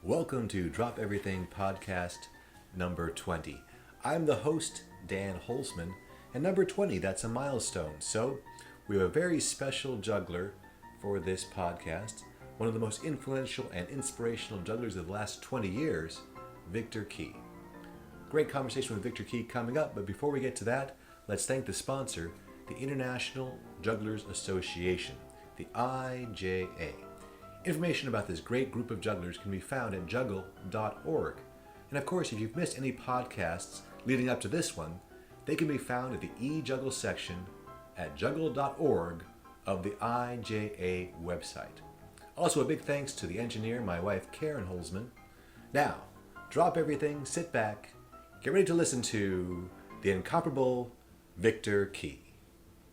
Welcome to Drop Everything Podcast number 20. I'm the host, Dan Holzman, and number 20, that's a milestone. So, we have a very special juggler for this podcast, one of the most influential and inspirational jugglers of the last 20 years, Viktor Kee. Great conversation with Viktor Kee coming up, but before we get to that, let's thank the sponsor, the International Jugglers Association, the IJA. Information about this great group of jugglers can be found at juggle.org. And of course, if you've missed any podcasts leading up to this one, they can be found at the eJuggle section at juggle.org of the IJA website. Also, a big thanks to the engineer, my wife Karen Holzman. Now, drop everything, sit back, get ready to listen to the incomparable Viktor Kee.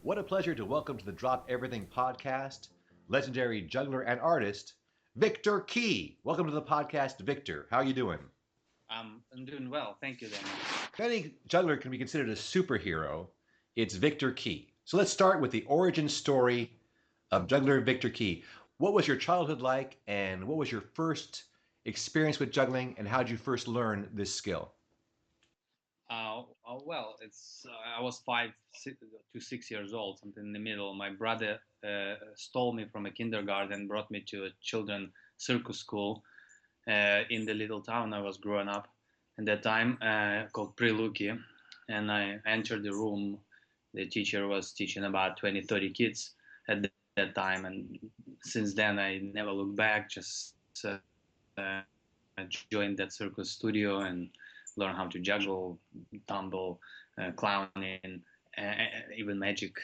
What a pleasure to welcome to the Drop Everything podcast, legendary juggler and artist, Viktor Kee. Welcome to the podcast, Viktor. How are you doing? I'm doing well. Thank you, Daniel. If any juggler can be considered a superhero, it's Viktor Kee. So let's start with the origin story of juggler Viktor Kee. What was your childhood like, and what was your first experience with juggling, and how did you first learn this skill? I was 5 to 6 years old, something in the middle. My brother stole me from a kindergarten, brought me to a children's circus school in the little town I was growing up at that time, called Priluki. And I entered the room. The teacher was teaching about 20, 30 kids at that time. And since then, I never looked back, just joined that circus studio and learn how to juggle, tumble, clowning, even magic,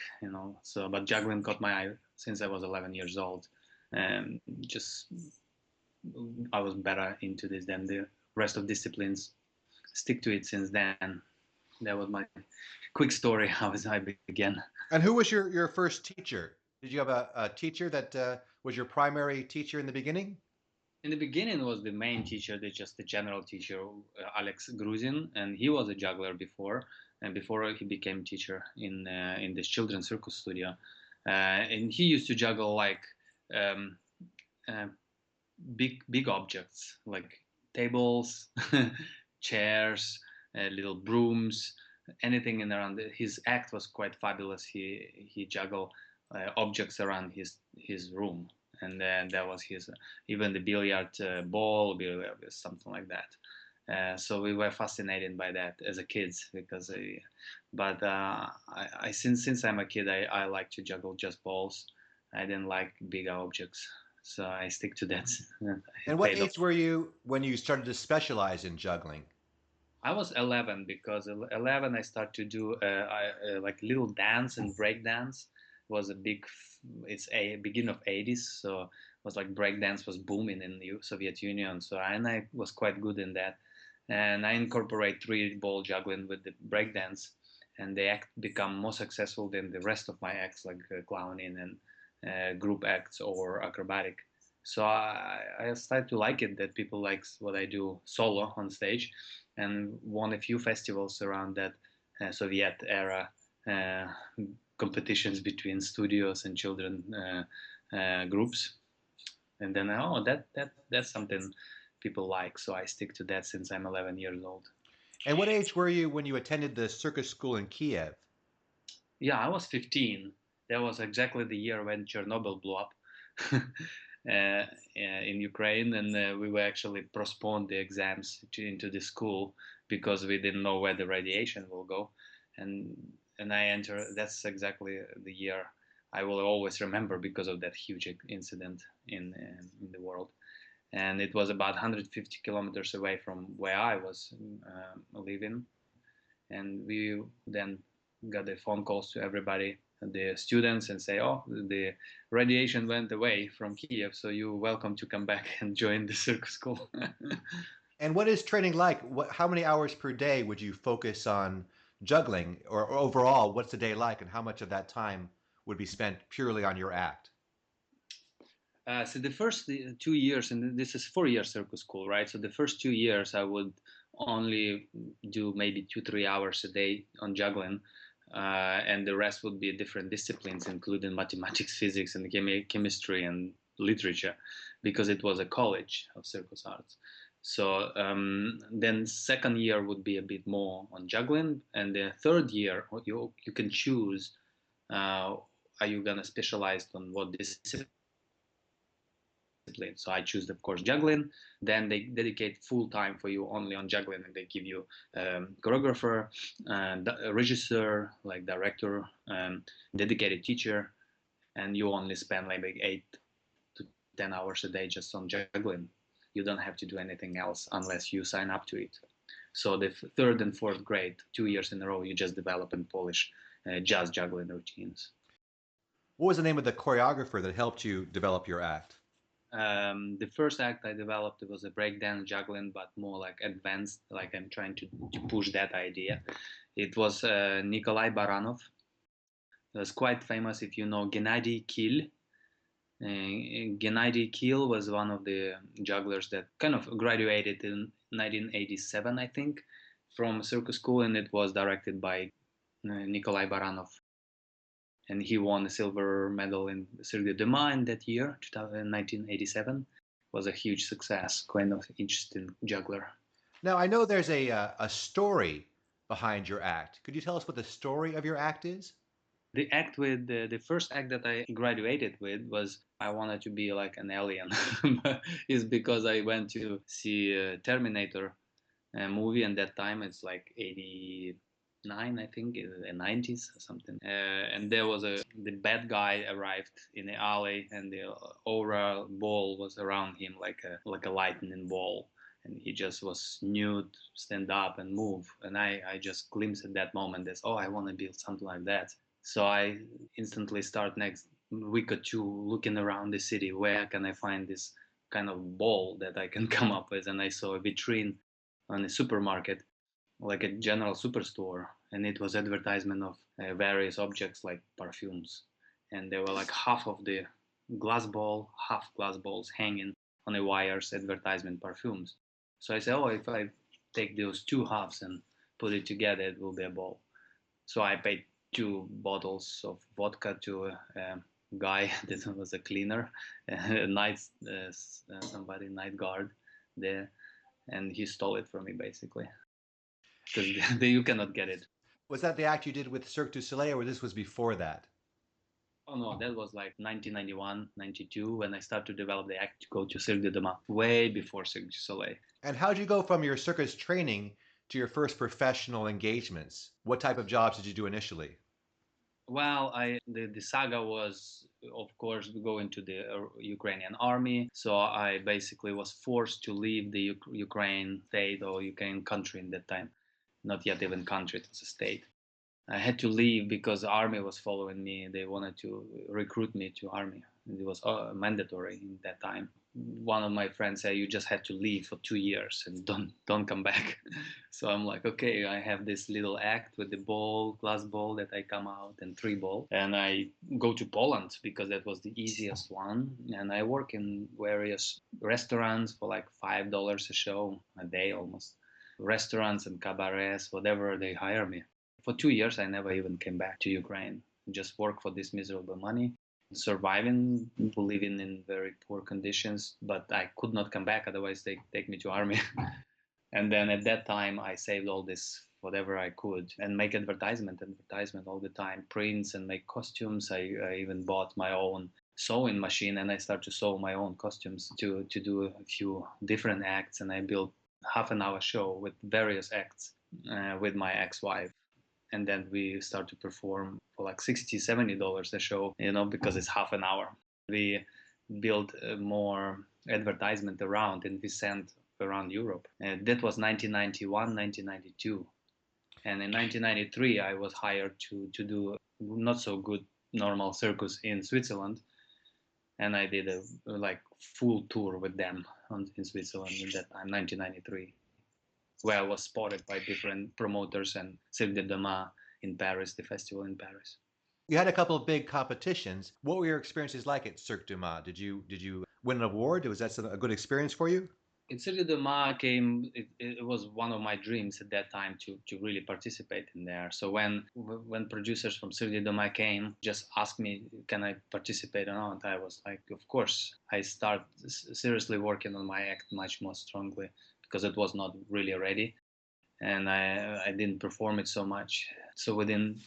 So, but juggling caught my eye since I was 11 years old. Just I was better into this than the rest of disciplines. Stick to it since then. That was my quick story how I began. And who was your first teacher? Did you have a teacher that was your primary teacher in the beginning? In the beginning was the main teacher, just the general teacher, Alex Gruzin, and he was a juggler before, and before he became teacher in this children's circus studio. And he used to juggle like big objects like tables, chairs, little brooms, anything in around. His act was quite fabulous. He juggled objects around his room. And then that was his, even the billiard ball, something like that. So we were fascinated by that as a kids because, I since I'm a kid, I like to juggle just balls. I didn't like bigger objects, so I stick to that. And what age were you when you started to specialize in juggling? I was 11 because 11 I started to do like little dance and break dance. Was a big, it's a beginning of 80s, so it was like breakdance was booming in the Soviet Union. So I was quite good in that, and I incorporate 3-ball juggling with the breakdance, and the act become more successful than the rest of my acts, like clowning and group acts or acrobatic. So I started to like it, that people like what I do solo on stage, and won a few festivals around that Soviet era. Competitions between studios and children groups, and then that's something people like, so I stick to that since I'm 11 years old. And what age were you when you attended the circus school in Kiev? Yeah, I was 15. That was exactly the year when Chernobyl blew up in Ukraine, and we were actually postponed the exams into the school because we didn't know where the radiation will go, and I enter. That's exactly the year I will always remember because of that huge incident in the world. And it was about 150 kilometers away from where I was living. And we then got the phone calls to everybody, the students, and say, "Oh, the radiation went away from Kiev, so you're welcome to come back and join the circus school." And what is training like? How many hours per day would you focus on juggling, or overall, what's the day like, and how much of that time would be spent purely on your act? So the first 2 years, and this is 4-year circus school, right? So the first 2 years, I would only do maybe 2-3 hours a day on juggling, and the rest would be different disciplines, including mathematics, physics, and chemistry, and literature, because it was a college of circus arts. So then second year would be a bit more on juggling, and the third year you can choose. Are you gonna specialize on what discipline? So I choose, of course, juggling. Then they dedicate full time for you only on juggling, and they give you choreographer, a regisseur, like director, dedicated teacher, and you only spend like 8 to 10 hours a day just on juggling. You don't have to do anything else unless you sign up to it. So the third and fourth grade, 2 years in a row, you just develop and polish jazz juggling routines. What was the name of the choreographer that helped you develop your act? The first act I developed, it was a breakdance juggling, but more like advanced, like I'm trying to push that idea. It was Nikolai Baranov. It was quite famous if you know Gennady Keel. Gennady Keel was one of the jugglers that kind of graduated in 1987, I think, from circus school, and it was directed by Nikolai Baranov. And he won a silver medal in Cirque du Soleil that year, 1987. Was a huge success, kind of interesting juggler. Now, I know there's a story behind your act. Could you tell us what the story of your act is? The act with the first act that I graduated with was I wanted to be like an alien. Is because I went to see Terminator movie, and that time it's like 89, I think, in the 90s or something. And there was the bad guy arrived in the alley, and the aura ball was around him like a lightning ball. And he just was nude, stand up and move. And I just glimpsed at that moment as, oh, I want to build something like that. So I instantly start next week or two looking around the city. Where can I find this kind of ball that I can come up with? And I saw a vitrine on a supermarket, like a general superstore, and it was advertisement of various objects like perfumes. And there were like half of the glass ball, half glass balls hanging on the wires, advertisement perfumes. So I said, oh, if I take those two halves and put it together, it will be a ball. So I paid 2 bottles of vodka to a guy that was a cleaner, a night somebody night guard there, and he stole it from me basically, because you cannot get it. Was that the act you did with Cirque du Soleil, or this was before that? Oh no, that was like 1991, 92 when I started to develop the act to go to Cirque du Soleil, way before Cirque du Soleil. And how'd you go from your circus training to your first professional engagements? What type of jobs did you do initially? Well, the saga was, of course, go into the Ukrainian army. So I basically was forced to leave the Ukraine state or Ukraine country in that time. Not yet even country, it was a state. I had to leave because the army was following me. They wanted to recruit me to army. It was mandatory in that time. One of my friends said, "You just had to leave for 2 years and don't come back." So I'm like, okay, I have this little act with the ball, glass ball that I come out and 3 ball, and I go to Poland because that was the easiest one. And I work in various restaurants for like $5 a show a day almost. Restaurants and cabarets, whatever they hire me. For 2 years, I never even came back to Ukraine. Just work for this miserable money, surviving, living in very poor conditions. But I could not come back, otherwise they take me to army. And then at that time, I saved all this whatever I could and make advertisement all the time, prints and make costumes. I even bought my own sewing machine and I started to sew my own costumes to do a few different acts. And I built half-an-hour show with various acts with my ex-wife. And then we start to perform for like $60-70 a show, because it's half an hour. We build more advertisement around and we sent around Europe. And that was 1991, 1992. And in 1993, I was hired to do not so good normal circus in Switzerland. And I did a like full tour with them in Switzerland in that time, 1993. Where I was spotted by different promoters and Cirque du Soleil in Paris, the festival in Paris. You had a couple of big competitions. What were your experiences like at Cirque du Soleil? Did you win an award? Was that a good experience for you? Cirque du Soleil came. It was one of my dreams at that time to really participate in there. So when producers from Cirque du Soleil came, just asked me, can I participate or not? I was like, of course. I start seriously working on my act much more strongly because it was not really ready, and I didn't perform it so much. So within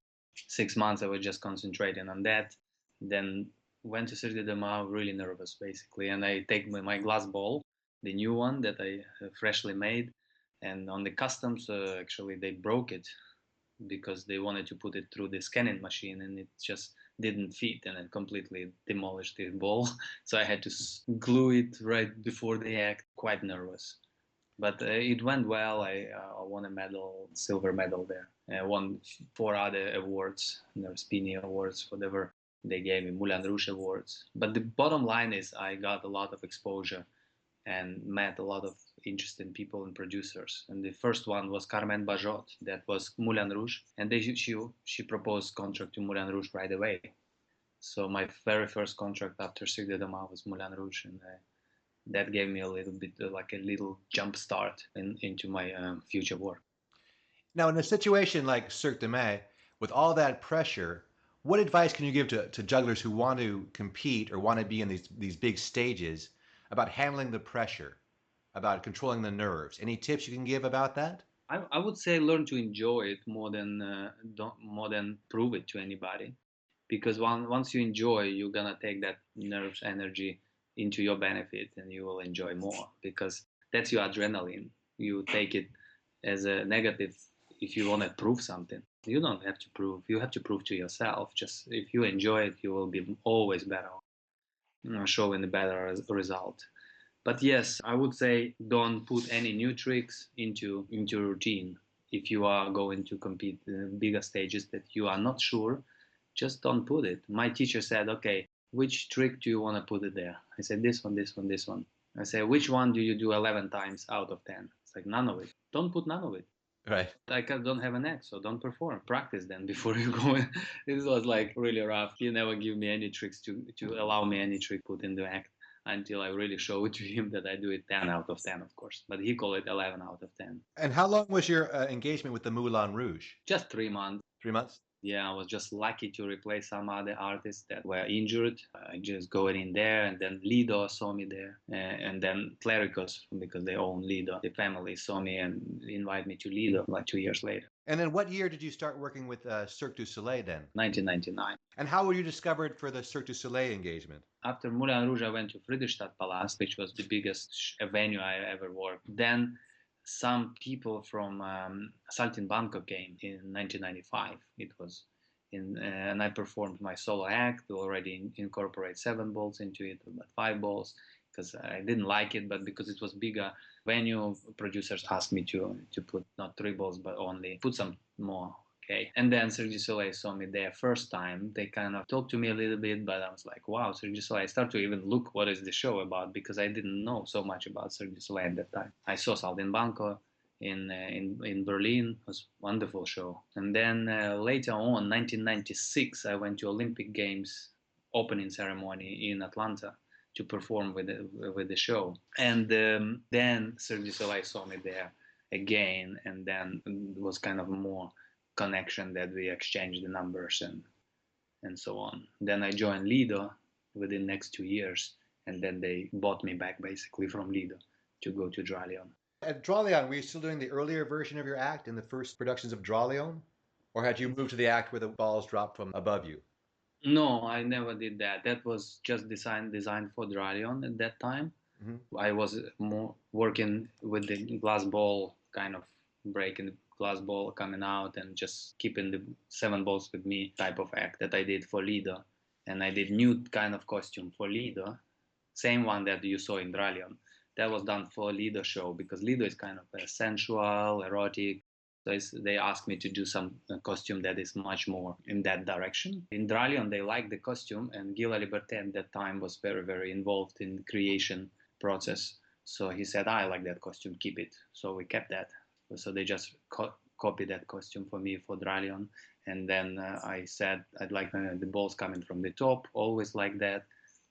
6 months, I was just concentrating on that. Then went to Cirque du Soleil really nervous basically, and I take my glass ball, the new one that I freshly made, and on the customs actually they broke it because they wanted to put it through the scanning machine, and it just didn't fit, and it completely demolished the ball. So I had to glue it right before the act. Quite nervous, but it went well. I won a medal, silver medal there. I won 4 other awards, Spini awards, whatever they gave me, Moulin Rouge awards. But the bottom line is I got a lot of exposure and met a lot of interesting people and producers. And the first one was Carmen Bajot, that was Moulin Rouge, and she proposed contract to Moulin Rouge right away. So my very first contract after Cirque du Soleil was Moulin Rouge, and that gave me a little bit like a little jump start into my future work. Now, in a situation like Cirque du Soleil, with all that pressure, what advice can you give to jugglers who want to compete or want to be in these big stages about handling the pressure, about controlling the nerves? Any tips you can give about that? I would say learn to enjoy it more than prove it to anybody, because once you enjoy, you're gonna take that nerves energy into your benefit, and you will enjoy more because that's your adrenaline. You take it as a negative if you want to prove something. You don't have to prove. You have to prove to yourself. Just if you enjoy it, you will be always better, showing a better result. But yes, I would say don't put any new tricks into routine. If you are going to compete in bigger stages that you are not sure, just don't put it. My teacher said, okay, which trick do you want to put it there? I said, this one, this one, this one. I said, which one do you do 11 times out of 10? It's like, none of it. Don't put none of it. Right. Don't have an act, so don't perform. Practice then before you go in. This was like really rough. He never give me any tricks to allow me any trick put in the act until I really show it to him that I do it 10 out of 10, of course. But he called it 11 out of 10. And how long was your engagement with the Moulin Rouge? Just 3 months. 3 months? Yeah, I was just lucky to replace some other artists that were injured. I just go in there, and then Lido saw me there, and then Clericos, because they own Lido. The family saw me and invited me to Lido like 2 years later. And then what year did you start working with Cirque du Soleil then? 1999. And how were you discovered for the Cirque du Soleil engagement? After Moulin Rouge, I went to Friedrichstadt Palast, which was the biggest venue I ever worked. Then some people from Saltimbanco came in 1995. It was and I performed my solo act. Already incorporate 7 balls into it, but 5 balls because I didn't like it. But because it was bigger venue, producers asked me to put not 3 balls, but only put some more. Okay. And then Cirque du Soleil saw me there first time. They kind of talked to me a little bit, but I was like, wow, Cirque du Soleil. I started to even look what is the show about because I didn't know so much about Cirque du Soleil at that time. I saw Saltimbanco in Berlin. It was a wonderful show. And then later on, 1996, I went to Olympic Games opening ceremony in Atlanta to perform with the show. And then Cirque du Soleil saw me there again, and then it was kind of more connection that we exchanged the numbers and so on. Then I joined Lido within the next 2 years, and then they bought me back basically from Lido to go to Dralion. At Dralion, were you still doing the earlier version of your act in the first productions of Dralion? Or had you moved to the act where the balls dropped from above you? No, I never did that. That was just designed for Dralion at that time. Mm-hmm. I was more working with the glass ball, kind of breaking the glass ball coming out and just keeping the 7 balls with me type of act that I did for Lido. And I did new kind of costume for Lido, same one that you saw in Dralion. That was done for Lido show because Lido is kind of a sensual, erotic. So they asked me to do some costume that is much more in that direction. In Dralion, they liked the costume, and Gila Liberté at that time was very, very involved in creation process. So he said, I like that costume, keep it. So we kept that. So they just copied that costume for me for Dralion. And then I said, I'd like the balls coming from the top, always like that.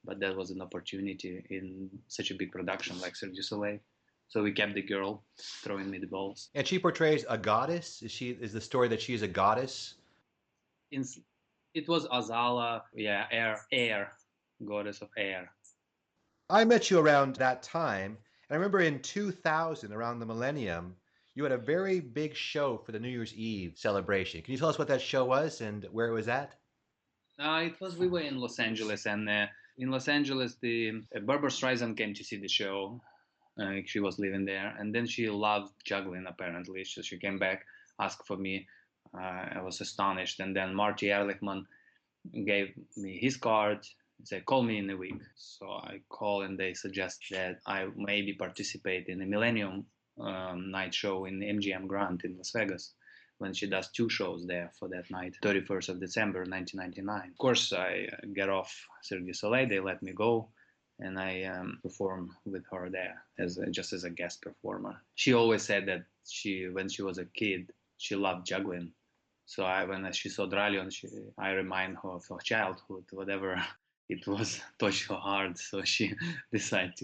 But that was an opportunity in such a big production like Cirque du Soleil. So we kept the girl throwing me the balls. And she portrays a goddess. Is the story that she is a goddess? In, it was Azala, yeah, air, goddess of air. I met you around that time, and I remember in 2000, around the millennium, you had a very big show for the New Year's Eve celebration. Can you tell us what that show was and where it was at? We were in Los Angeles, and in Los Angeles, the Barbara Streisand came to see the show. She was living there, and then she loved juggling apparently. So she came back, asked for me. I was astonished, and then Marty Ehrlichman gave me his card. Said, "Call me in a week." So I call, and they suggest that I maybe participate in the Millennium night show in the MGM Grand in Las Vegas, when she does 2 shows there for that night, 31st of December 1999. Of course, I get off Cirque du Soleil. They let me go, and I perform with her there just as a guest performer. She always said that when she was a kid, she loved juggling. So when she saw Dralion, I remind her of her childhood, whatever it was, touched her heart. So she decided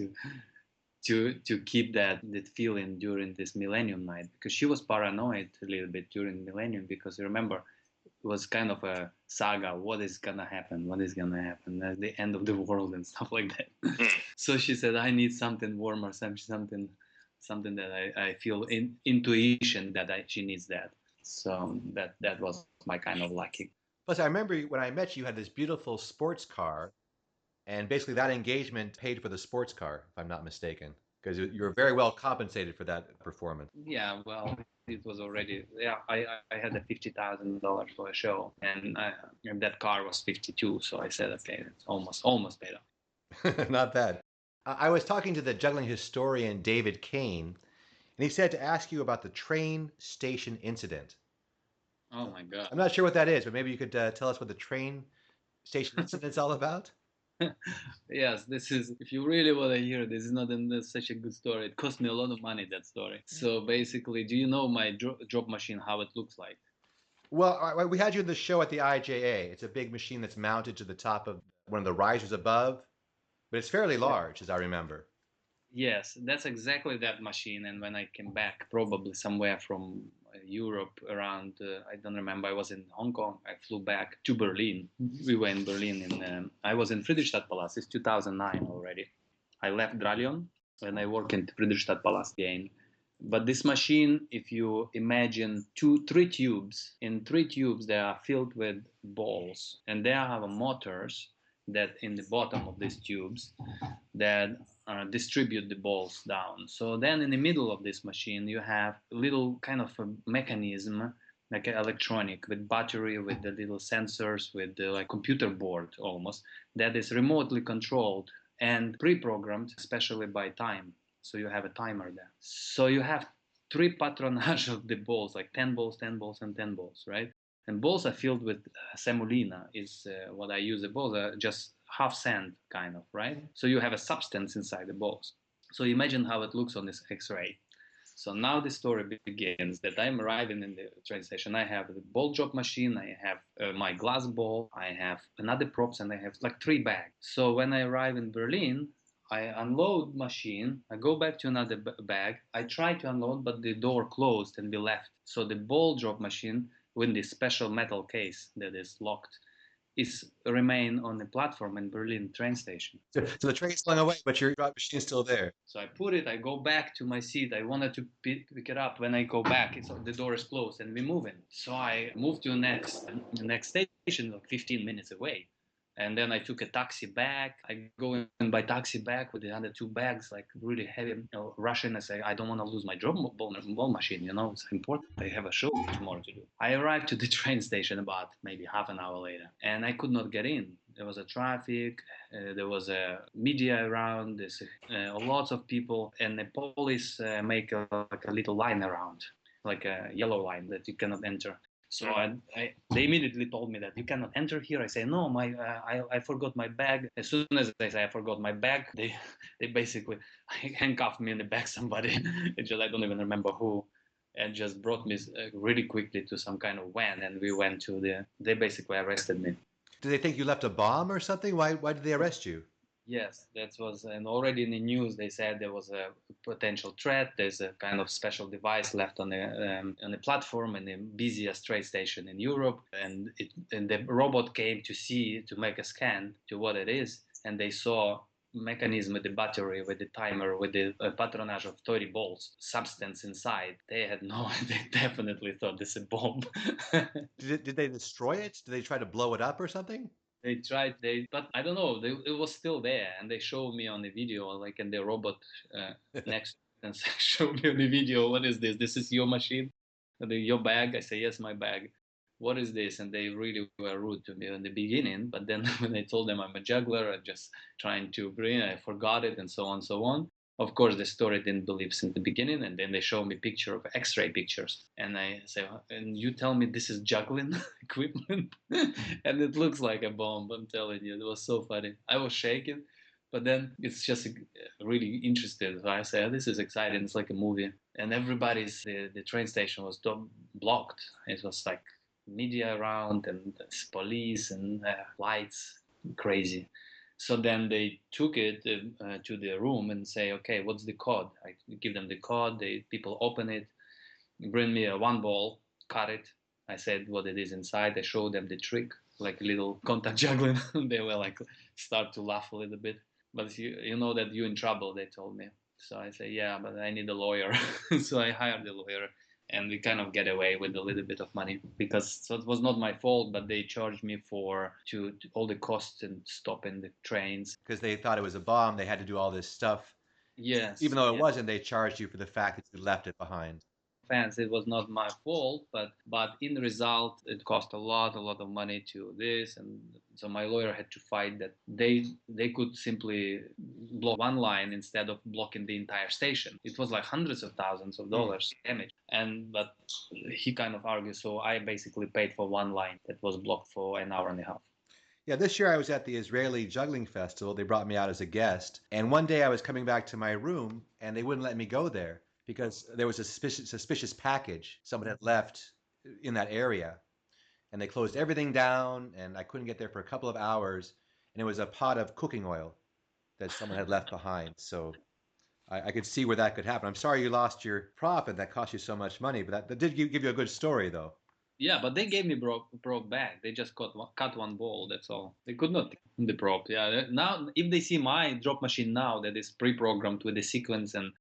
to keep that feeling during this Millennium night, because she was paranoid a little bit during Millennium, because remember, it was kind of a saga. What is gonna happen? What is gonna happen? The end of the world and stuff like that. So she said, I need something warmer, something that I feel intuition that she needs that. So that was my kind of lucky. Plus, I remember when I met you, you had this beautiful sports car, and basically that engagement paid for the sports car, if I'm not mistaken, because you were very well compensated for that performance. Yeah, well, it was already, yeah, I had a $50,000 for a show, and that car was 52. So I said, okay, it's almost paid off. Not bad. I was talking to the juggling historian David Kane, and he said to ask you about the train station incident. Oh my God. I'm not sure what that is, but maybe you could tell us what the train station incident's all about. Yes, this is, if you really want to hear, this is not such a good story. It cost me a lot of money, that story. So basically, do you know my drop machine, how it looks like? Well, we had you in the show at the IJA. It's a big machine that's mounted to the top of one of the risers above, but it's fairly large, as I remember. Yes, that's exactly that machine. And when I came back, probably somewhere from Europe around, I don't remember, I was in Hong Kong. I flew back to Berlin. We were in Berlin. I was in Friedrichstadtpalast. It's 2009 already. I left Dralion and I work in Friedrichstadtpalast again. But this machine, if you imagine three tubes, in 3 tubes they are filled with balls, and there have motors that in the bottom of these tubes that distribute the balls down. So then in the middle of this machine, you have a little kind of a mechanism, like an electronic, with battery, with the little sensors, with the like computer board almost, that is remotely controlled and pre-programmed, especially by time. So you have a timer there. So you have 3 patronage of the balls, like 10 balls, 10 balls, and 10 balls, right? And balls are filled with semolina, is what I use. The balls are just half sand, kind of, right? So you have a substance inside the balls. So imagine how it looks on this X-ray. So now the story begins that I'm arriving in the train station. I have the ball drop machine, I have my glass ball, I have another props, and I have like 3 bags. So when I arrive in Berlin, I unload machine, I go back to another bag, I try to unload, but the door closed and we left. So the ball drop machine with this special metal case that is locked is remain on the platform in Berlin train station. So the train's flung away, but your drop machine's still there. So I put it, I go back to my seat. I wanted to pick it up. When I go back, the door is closed and we're moving. So I moved to the next station, like 15 minutes away. And then I took a taxi back. I go in by taxi back with the other 2 bags, like really heavy, rushing. I say, I don't want to lose my drum ball machine, it's important. I have a show tomorrow to do. I arrived to the train station about maybe half an hour later, and I could not get in. There was a traffic, there was a media around, there's lots of people, and the police make like a little line around, like a yellow line that you cannot enter. So they immediately told me that you cannot enter here. I say, no, I forgot my bag. As soon as I say I forgot my bag, they basically handcuffed me in the back, somebody, I don't even remember who, and just brought me really quickly to some kind of van, and we went to they basically arrested me. Did they think you left a bomb or something? Why did they arrest you? Yes, that was, and already in the news they said there was a potential threat. There's a kind of special device left on the platform in the busiest train station in Europe, and the robot came to see to make a scan to what it is, and they saw mechanism with the battery, with the timer, with the patronage of 30 volts substance inside. They had no, they definitely thought this is a bomb. Did they destroy it? Did they try to blow it up or something? They tried, but I don't know. It was still there, and they showed me on the video, like, and the robot next and showed me on the video, what is this? This is your machine, your bag. I say yes, my bag. What is this? And they really were rude to me in the beginning, but then when I told them I'm a juggler, I just trying to bring, I forgot it, and so on, so on. Of course, the story didn't believe since the beginning, and then they show me picture of X-ray pictures, and I say, and you tell me this is juggling equipment, and it looks like a bomb. I'm telling you, it was so funny. I was shaking, but then it's just really interested. So I say, oh, this is exciting. It's like a movie, and everybody's the train station was blocked. It was like media around and police and lights, crazy. So then they took it to the room and say, okay, what's the code? I give them the code. People open it, bring me a one ball, cut it. I said what it is inside. I showed them the trick, like a little contact juggling. They were like, start to laugh a little bit. But you know that you're in trouble, they told me. So I say, yeah, but I need a lawyer. So I hired a lawyer, and we kind of get away with a little bit of money because so it was not my fault, but they charged me for to all the costs and stopping the trains. Because they thought it was a bomb, they had to do all this stuff. Even Yes, though it yes. wasn't, they charged you for the fact that you left it behind. Fans, it was not my fault, but in the result it cost a lot of money to this, and so my lawyer had to fight that they could simply block one line instead of blocking the entire station. It was like hundreds of thousands of Hmm. dollars damage, and but he kind of argued, so I basically paid for one line that was blocked for an hour and a half. Yeah, this year I was at the Israeli Juggling Festival. They brought me out as a guest. And one day I was coming back to my room and they wouldn't let me go there because there was a suspicious package someone had left in that area. And they closed everything down and I couldn't get there for a couple of hours. And it was a pot of cooking oil that someone had left behind. So I could see where that could happen. I'm sorry you lost your prop and that cost you so much money, but that did give you a good story, though. Yeah, but they gave me broke back. They just cut one ball. That's all. They could not take the prop. Yeah. Now, if they see my drop machine now that is pre-programmed with the sequence and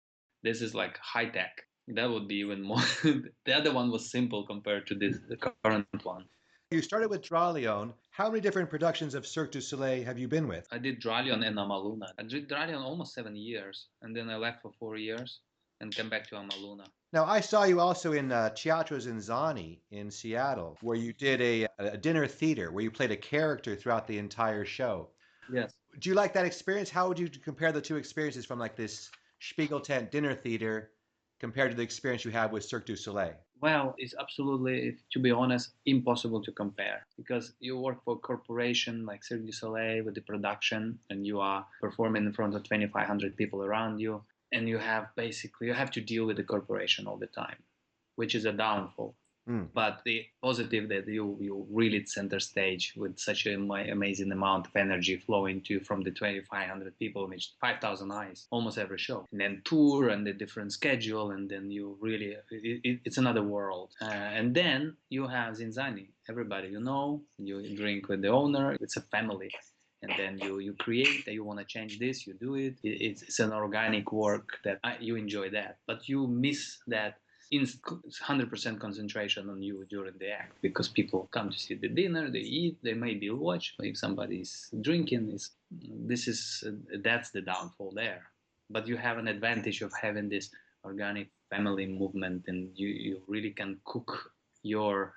this is like high tech, that would be even more. The other one was simple compared to this the current one. You started with Dralion. How many different productions of Cirque du Soleil have you been with? I did Dralion and Amaluna. I did Dralion almost 7 years, and then I left for 4 years and came back to Amaluna. Now, I saw you also in Teatro Zinzani in Seattle, where you did a dinner theater, where you played a character throughout the entire show. Yes. Do you like that experience? How would you compare the two experiences from like this Spiegel tent dinner theater compared to the experience you had with Cirque du Soleil? Well, it's absolutely, to be honest, impossible to compare because you work for a corporation like Cirque du Soleil with the production and you are performing in front of 2,500 people around you. And you have to deal with the corporation all the time, which is a downfall. Mm. But the positive that you really center stage with such an amazing amount of energy flowing to from the 2,500 people, which 5,000 eyes almost every show, and then tour and the different schedule, and then you really it's another world. And then you have Zinzani, everybody you drink with the owner, it's a family. And then you create that you want to change this, you do it. It's an organic work that you enjoy that, but you miss that in 100% concentration on you during the act because people come to see the dinner, they eat, they maybe watch. If somebody's drinking, that's the downfall there. But you have an advantage of having this organic family movement, and you really can cook your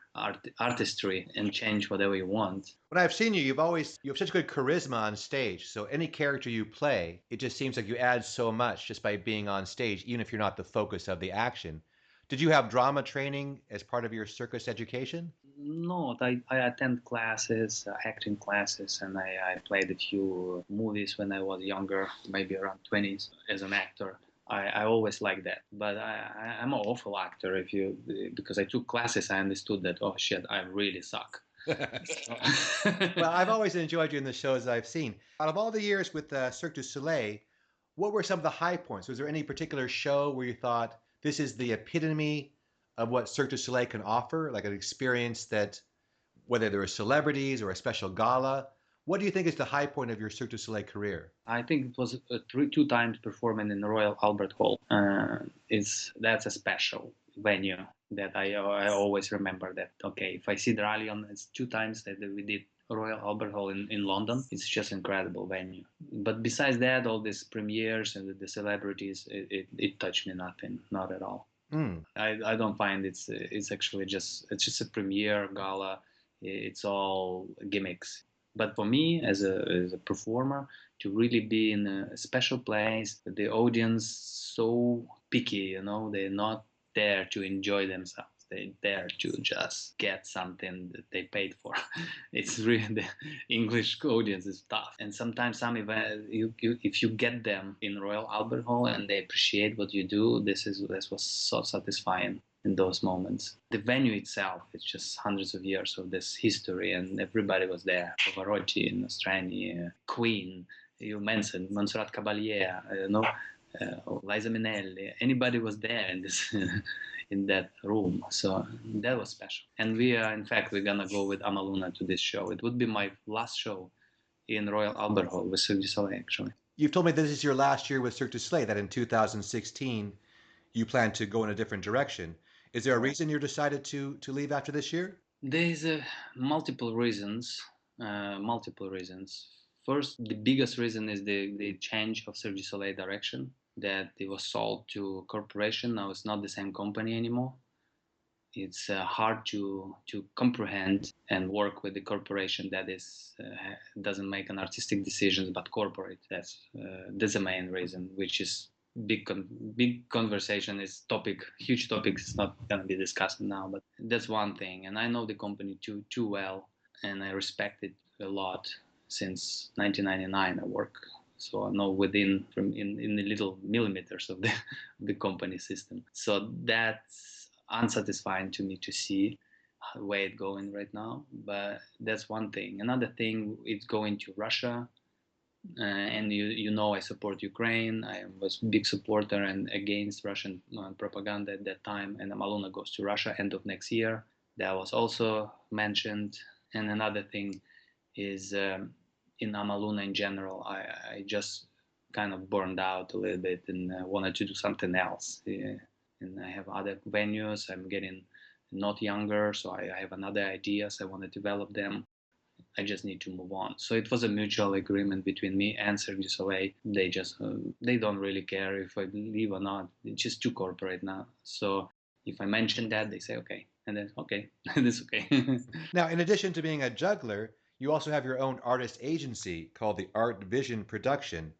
artistry and change whatever you want. When I've seen you, you have such good charisma on stage. So any character you play, it just seems like you add so much just by being on stage, even if you're not the focus of the action. Did you have drama training as part of your circus education? No, I attend classes, acting classes, and I played a few movies when I was younger, maybe around 20s, as an actor. I always liked that, but I'm an awful actor. Because I took classes, I understood that, oh shit, I really suck. Well, I've always enjoyed you in the shows I've seen. Out of all the years with Cirque du Soleil, what were some of the high points? Was there any particular show where you thought this is the epitome of what Cirque du Soleil can offer, like an experience that, whether there were celebrities or a special gala, what do you think is the high point of your Cirque du Soleil career? I think it was two times performing in the Royal Albert Hall. That's a special venue that I always remember that. Okay, if I see the Rallion, it's two times that we did Royal Albert Hall in London. It's just incredible venue. But besides that, all these premieres and the celebrities, it touched me nothing, not at all. I don't find it's actually just a premiere gala. It's all gimmicks. But for me, as a performer, to really be in a special place, the audience so picky, they're not there to enjoy themselves. They're there to just get something that they paid for. It's really the English audience is tough, and sometimes some event, if you get them in Royal Albert Hall and they appreciate what you do, this was so satisfying in those moments. The venue itself, it's just hundreds of years of this history, and everybody was there. Pavarotti, Nostrani, Queen, you mentioned Montserrat Caballé, Liza Minnelli. Anybody was there in this in that room, so that was special. And we're gonna go with Amaluna to this show. It would be my last show in Royal Albert Hall with Cirque du Soleil, actually. You've told me this is your last year with Cirque du Soleil, that in 2016 you plan to go in a different direction. Is there a reason you decided to leave after this year? There's multiple reasons. Multiple reasons. First, the biggest reason is the change of Cirque du Soleil direction. That it was sold to a corporation. Now it's not the same company anymore. It's hard to comprehend and work with the corporation that doesn't make an artistic decisions but corporate. That's the main reason, which is big conversation, is huge topic. It's not gonna be discussed now, but that's one thing. And I know the company too well, and I respect it a lot. Since 1999 I work, so I know in the little millimeters of the company system. So that's unsatisfying to me to see the way it's going right now. But that's one thing. Another thing, it's going to Russia. And I support Ukraine. I was a big supporter and against Russian propaganda at that time. And Amaluna goes to Russia end of next year. That was also mentioned. And another thing is in Amaluna in general, I just kind of burned out a little bit and wanted to do something else. Yeah. And I have other venues. I'm getting not younger, so I have another ideas. I want to develop them. I just need to move on. So it was a mutual agreement between me and Cirque du Soleil. They don't really care if I leave or not. It's just too corporate now. So if I mention that, they say okay, and then okay, it's okay. Now, in addition to being a juggler, you also have your own artist agency called the Art Vision Production.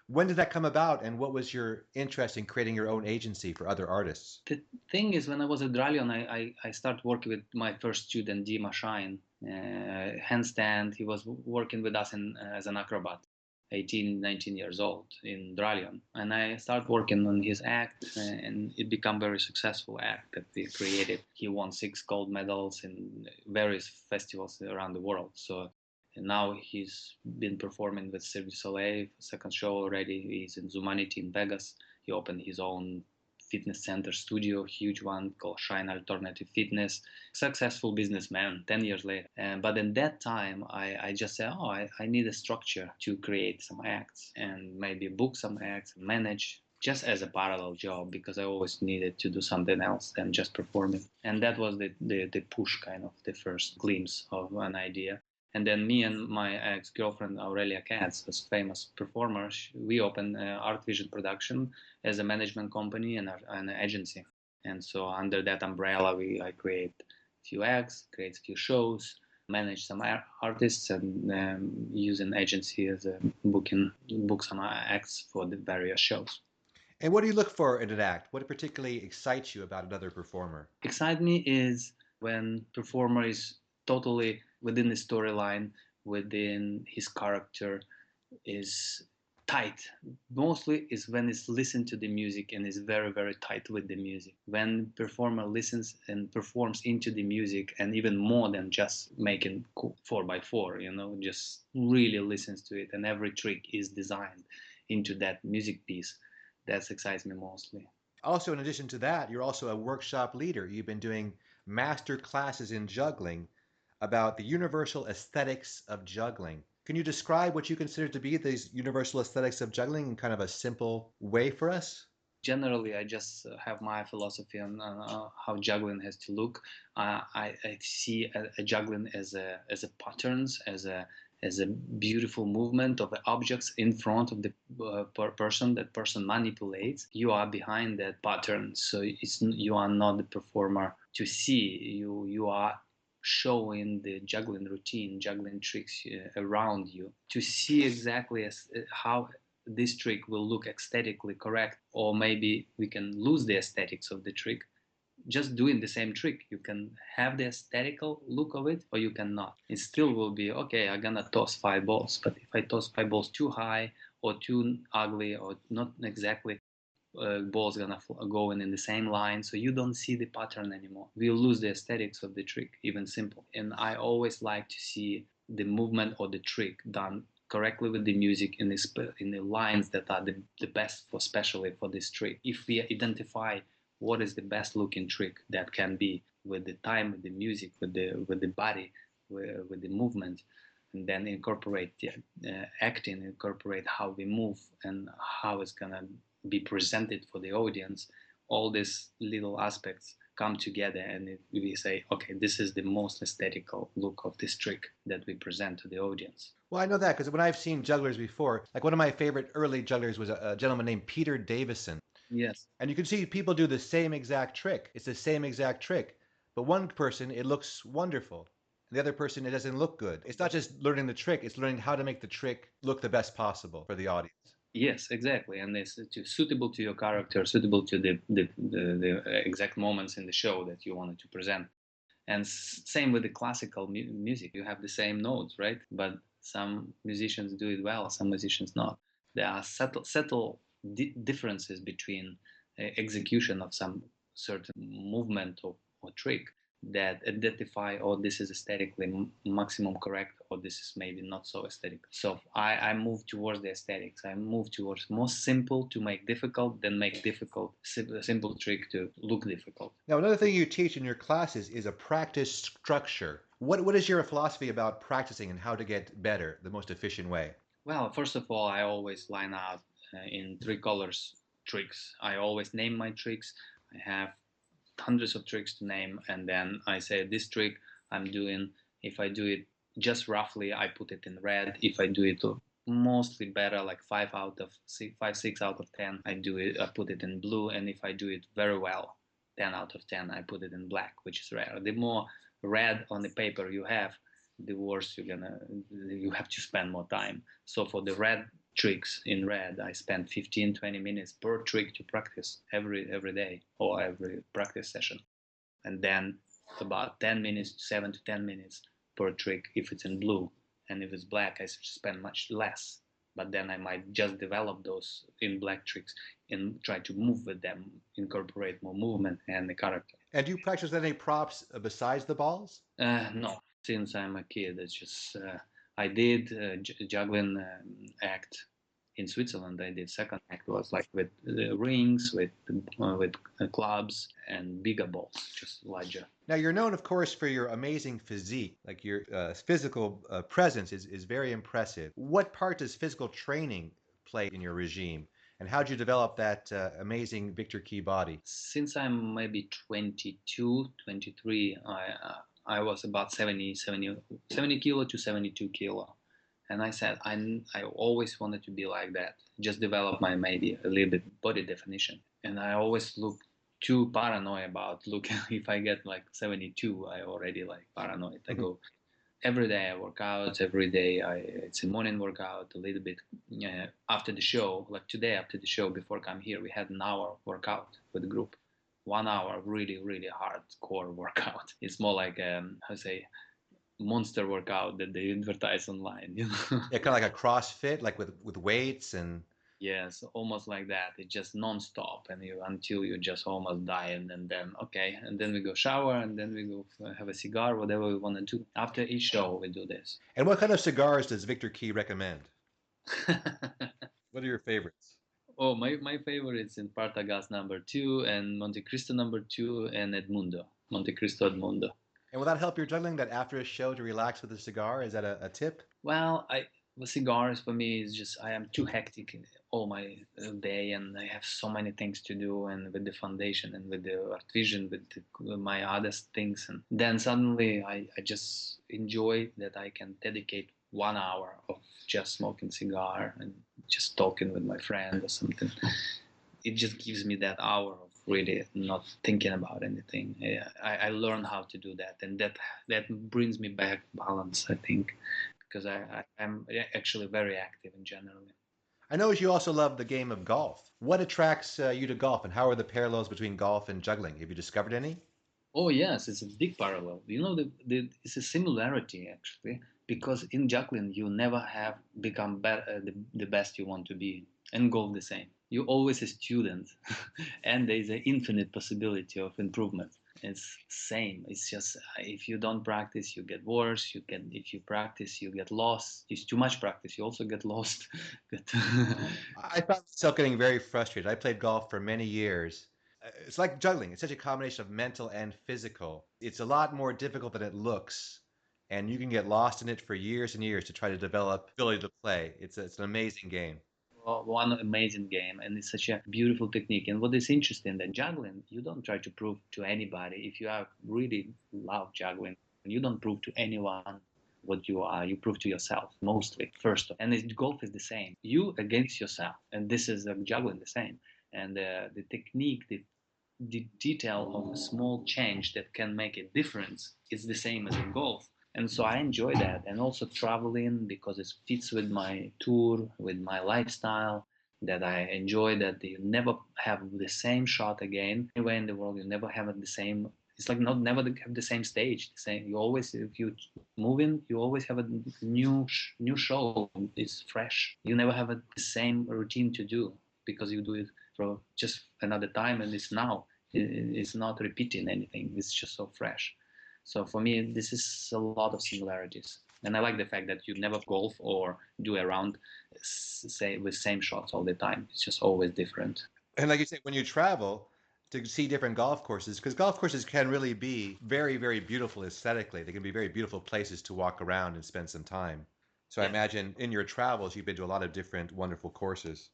When did that come about, and what was your interest in creating your own agency for other artists? The thing is, when I was at Rallion, I started working with my first student, Dima Shine, handstand. He was working with us as an acrobat, 18, 19 years old in Rallion. And I started working on his act, and it became a very successful act that we created. He won 6 gold medals in various festivals around the world. So and now he's been performing with Cirque du Soleil, second show already. He's in Zumanity in Vegas. He opened his own fitness center studio, huge one called Shine Alternative Fitness. Successful businessman 10 years later. But in that time, I just said, I need a structure to create some acts and maybe book some acts, manage just as a parallel job, because I always needed to do something else than just performing. And that was the push, kind of the first glimpse of an idea. And then me and my ex-girlfriend Aurelia Katz, as famous performers, we opened Art Vision Production as a management company and an agency. And so under that umbrella, I create a few acts, create a few shows, manage some artists, and use an agency as a book some acts for the various shows. And what do you look for in an act? What particularly excites you about another performer? Excite me is when performer is totally within the storyline, within his character, is tight. Mostly is when it's listened to the music and is very, very tight with the music. When performer listens and performs into the music, and even more than just making 4x4, just really listens to it, and every trick is designed into that music piece. That excites me mostly. Also, in addition to that, you're also a workshop leader. You've been doing master classes in juggling about the universal aesthetics of juggling. Can you describe what you consider to be these universal aesthetics of juggling in kind of a simple way for us? Generally, I just have my philosophy on how juggling has to look. I see a juggling as a patterns, as a beautiful movement of the objects in front of the person. That person manipulates. You are behind that pattern, so you are not the performer to see. You are showing the juggling routine, juggling tricks around you to see exactly how this trick will look aesthetically correct, or maybe we can lose the aesthetics of the trick just doing the same trick. You can have the aesthetical look of it, or you cannot. It still will be okay. I'm gonna toss 5 balls, but if I toss 5 balls too high or too ugly or not exactly, balls gonna go in the same line, so you don't see the pattern anymore. We'll lose the aesthetics of the trick, even simple. And I always like to see the movement or the trick done correctly with the music in the lines that are the best for, especially for this trick. If we identify what is the best looking trick that can be with the time, with the music, with the body, with the movement, and then incorporate the acting, incorporate how we move and how it's gonna be presented for the audience, all these little aspects come together, and we say, okay, this is the most aesthetical look of this trick that we present to the audience. Well, I know that because when I've seen jugglers before, like one of my favorite early jugglers was a gentleman named Peter Davison. Yes. And you can see people do the same exact trick. It's the same exact trick. But one person, it looks wonderful. And the other person, it doesn't look good. It's not just learning the trick, it's learning how to make the trick look the best possible for the audience. Yes, exactly, and it's suitable to your character, suitable to the exact moments in the show that you wanted to present. And same with the classical music. You have the same notes, right? But some musicians do it well, some musicians not. There are subtle differences between execution of some certain movement or trick that identify, oh, this is aesthetically maximum correct, or this is maybe not so aesthetic. So I move towards the aesthetics. I move towards more simple to make difficult than make difficult simple trick to look difficult. Now, another thing you teach in your classes is a practice structure. What is your philosophy about practicing and how to get better, the most efficient way? Well, first of all, I always line out in 3 colors tricks. I always name my tricks. I have hundreds of tricks to name, and then I say this trick I'm doing. If I do it just roughly, I put it in red. If I do it mostly better, like 6 out of 10, I put it in blue. And if I do it very well, 10 out of 10, I put it in black, which is rare. The more red on the paper you have, the worse you have to spend more time. So for the red tricks in red, I spend 15-20 minutes per trick to practice every day or every practice session. And then about 10 minutes, 7 to 10 minutes per trick if it's in blue. And if it's black, I spend much less. But then I might just develop those in black tricks and try to move with them, incorporate more movement and the character. And do you practice any props besides the balls? No, since I'm a kid, it's just I did juggling act in Switzerland. I did second act was like with rings, with clubs and bigger balls, just larger. Now, you're known, of course, for your amazing physique. Like your physical presence is very impressive. What part does physical training play in your regime? And how did you develop that amazing Viktor Kee body? Since I'm maybe 22, 23, I was about 70 kilo to 72 kilo. And I said, I always wanted to be like that, just develop my maybe a little bit body definition. And I always look too paranoid about looking. If I get like 72, I already like paranoid. I go every day I work out. Every day it's a morning workout. A little bit after the show. Like today after the show, before I come here, we had an hour workout with the group. 1 hour, really hardcore workout. It's more like how to say monster workout that they advertise online. Yeah, kind of like a CrossFit, like with weights and. Yes, almost like that. It's just non-stop, and you until you just almost die, and then okay, and then we go shower, and then we go have a cigar, whatever we want to do. After each show, we do this. And what kind of cigars does Viktor Kee recommend? What are your favorites? Oh, my favorites in Partagas number two and Monte Cristo number two and Edmundo, Monte Cristo Edmundo. And will that help your juggling? That after a show to relax with a cigar? Is that a tip? Well, the cigars for me is just I am too hectic in all my day, and I have so many things to do, and with the foundation and with the art vision, with my other things, and then suddenly I just enjoy that I can dedicate 1 hour of just smoking cigar and just talking with my friend or something. It just gives me that hour of really not thinking about anything. Yeah, I learned how to do that, and that brings me back balance, I think, because I'm actually very active in general. I know you also love the game of golf. What attracts you to golf, and how are the parallels between golf and juggling? Have you discovered any? Oh yes, it's a big parallel. It's a similarity actually, because in juggling you never have become the best you want to be, and golf the same. You're always a student, and there's an infinite possibility of improvement. It's same. It's just if you don't practice, you get worse. You get if you practice, you get lost. It's too much practice, you also get lost. I found myself getting very frustrated. I played golf for many years. It's like juggling. It's such a combination of mental and physical. It's a lot more difficult than it looks, and you can get lost in it for years and years to try to develop ability to play. It's an amazing game. One amazing game, and it's such a beautiful technique. And what is interesting that juggling, you don't try to prove to anybody. If you are really love juggling, you don't prove to anyone what you are. You prove to yourself mostly first. And golf is the same. You against yourself, and this is juggling the same. And the technique, the detail of a small change that can make a difference is the same as in golf. And so I enjoy that, and also traveling because it fits with my tour, with my lifestyle, that I enjoy that you never have the same shot again anywhere in the world. You never have the same. It's like not never have the same stage. The same. You always, if you move in, you always have a new show. It's fresh. You never have the same routine to do because you do it for just another time, and it's now. It's not repeating anything. It's just so fresh. So for me, this is a lot of similarities. And I like the fact that you never golf or do a round, say with same shots all the time. It's just always different. And like you say, when you travel to see different golf courses, because golf courses can really be very, very beautiful aesthetically. They can be very beautiful places to walk around and spend some time. So I Yeah, imagine in your travels, you've been to a lot of different wonderful courses.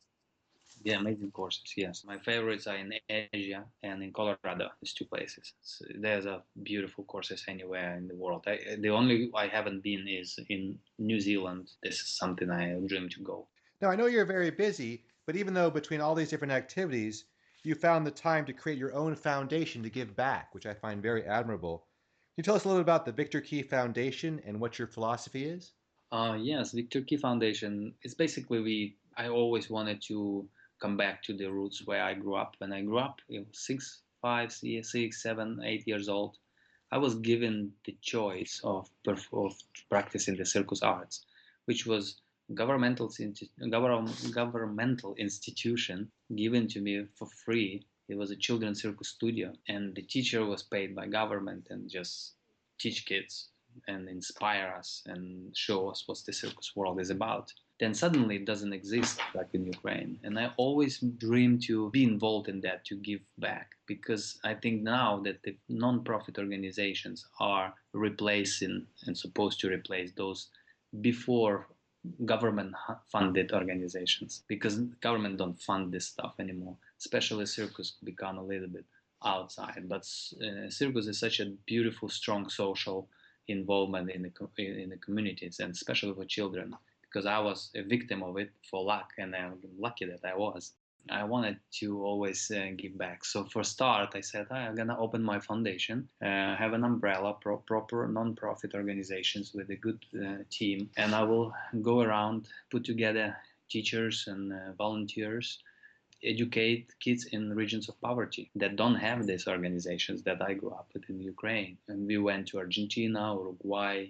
yeah, amazing courses. Yes, my favorites are in Asia and in Colorado. These two places. So there's a beautiful courses anywhere in the world. The only I haven't been is in New Zealand. This is something I dream to go. Now, I know you're very busy, but even though between all these different activities, you found the time to create your own foundation to give back, which I find very admirable. Can you tell us a little about the Victor Key Foundation and what your philosophy is? Yes, Viktor Kee Foundation. It's basically I always wanted to come back to the roots where I grew up. When I grew up, it was 6, 7, 8 years old. I was given the choice of practicing the circus arts, which was governmental institution given to me for free. It was a children's circus studio, and the teacher was paid by government and just teach kids and inspire us and show us what the circus world is about. Then suddenly it doesn't exist like in Ukraine. And I always dream to be involved in that, to give back, because I think now that the non-profit organizations are replacing and supposed to replace those before government funded organizations, because government don't fund this stuff anymore, especially circus become a little bit outside. But circus is such a beautiful, strong social involvement in the communities, and especially for children, because I was a victim of it for luck, and I'm lucky that I was. I wanted to always give back. So for start, I said I'm gonna open my foundation, have an umbrella, proper non-profit organizations with a good team, and I will go around, put together teachers and volunteers, educate kids in regions of poverty that don't have these organizations that I grew up with in Ukraine. And we went to Argentina, Uruguay,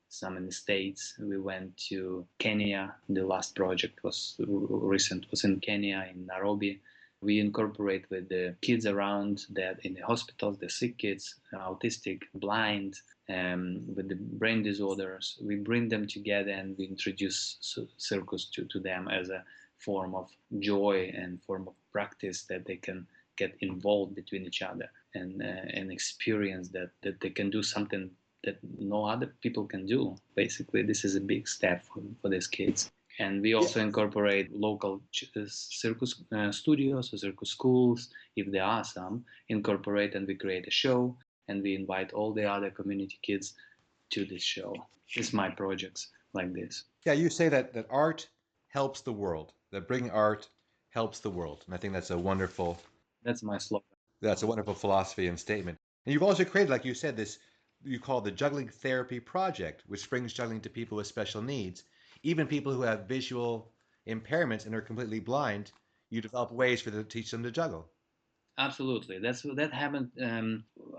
some in the States. We went to Kenya. The last project was recent, was in Kenya, in Nairobi. We incorporate with the kids around that in the hospitals, the sick kids, autistic, blind, with the brain disorders. We bring them together and we introduce circus to them as a form of joy and form of practice that they can get involved between each other and experience that they can do something that no other people can do. Basically, this is a big step for these kids. And we also incorporate local circus studios or circus schools, if there are some, incorporate, and we create a show, and we invite all the other community kids to this show. It's my projects like this. Yeah, you say that art helps the world, that bringing art helps the world. And I think that's a wonderful slogan. That's a wonderful philosophy and statement. And you've also created, like you said, this you call the Juggling Therapy Project, which brings juggling to people with special needs, even people who have visual impairments and are completely blind. You develop ways for them to teach them to juggle. Absolutely, that happened.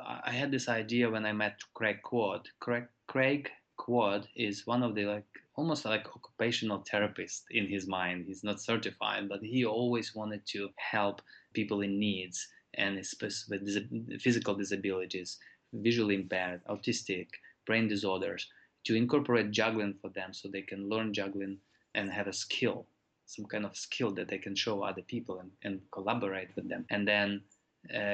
I had this idea when I met Craig Quad. Craig Quad is one of the almost like occupational therapist in his mind. He's not certified, but he always wanted to help people in needs and with physical disabilities, visually impaired, autistic, brain disorders, to incorporate juggling for them so they can learn juggling and have a skill, some kind of skill that they can show other people and collaborate with them. And then